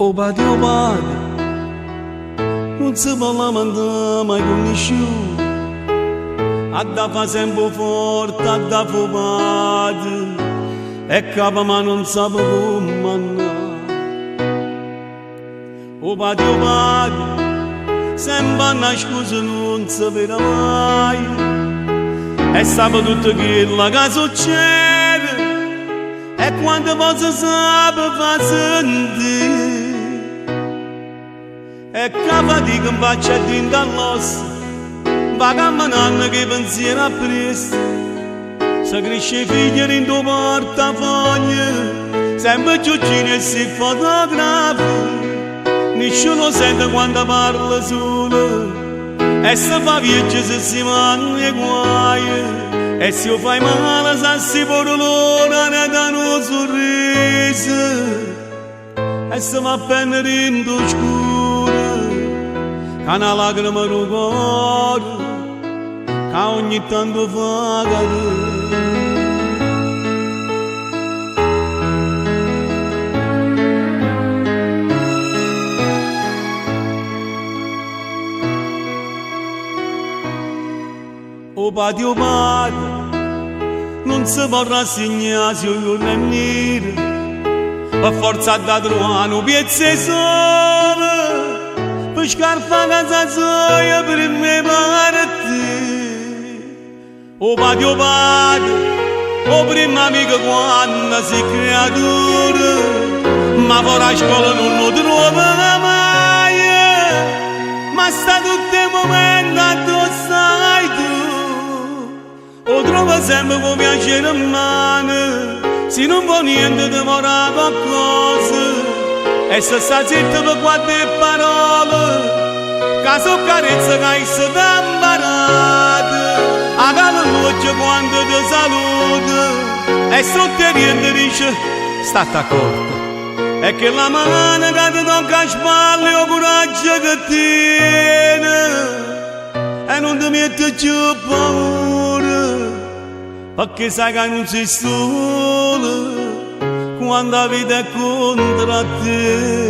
O patio padre, non si può lamentare mai con nessuno, a da fa sempre forte, a da fumate, e capo ma non sa come mannare. O patio padre, sempre una scusa non si vede mai, e sape tutto quello che succede, e quando posso sape fa sentire. E che fatica mi faccia dentro all'osso, va camminando che pensiero a presto. Se cresce figlia in tuo portafoglio, sempre giuggino e si fotografa. Nessuno sente quando parla solo, e se fa viaggio se si mangia guai. E se io fai male se si porta l'ora ne danno un sorriso. E se va appena dentro scuro, che una lacrima nel cuore, che ogni tanto fa cadere. O patio padre, non si può rassegnare se io non è nero, per forza da trovare un piezzo solo, per scarpa casa sua per me parte. O patio padre, o prima amico quando sei creatura, ma fuori a scuola non lo trova mai, ma sta tutto il momento addosso sai tu. O trova sempre con piacere in mano, se non vuoi niente ti vorrà qualcosa, e se sta zitto per qualche parola, che sono carezze che si dà imparate, a cada luce quando ti saluta, e sotto niente dice state accorto, e che la mano che ti tocca a spalle o coraggio che tiene, e non ti mette più paura, perché sai che non sei solo quando la vita è contro te.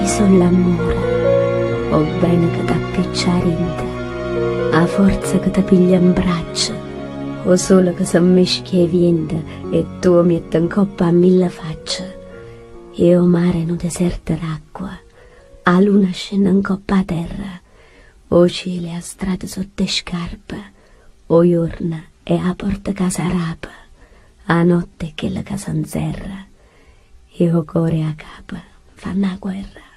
Io sono l'amore, o bene che t'appicciare in te, a forza che ti piglia in braccio, o solo che si mischia vento e tu metti in coppa a mille facce. E o mare non deserta d'acqua, a luna scende in coppa a terra, o cielo a strada sotto scarpe, o giorno e a porta casa rapa, a notte che la casa inserra, e o cuore a capo fanno la guerra.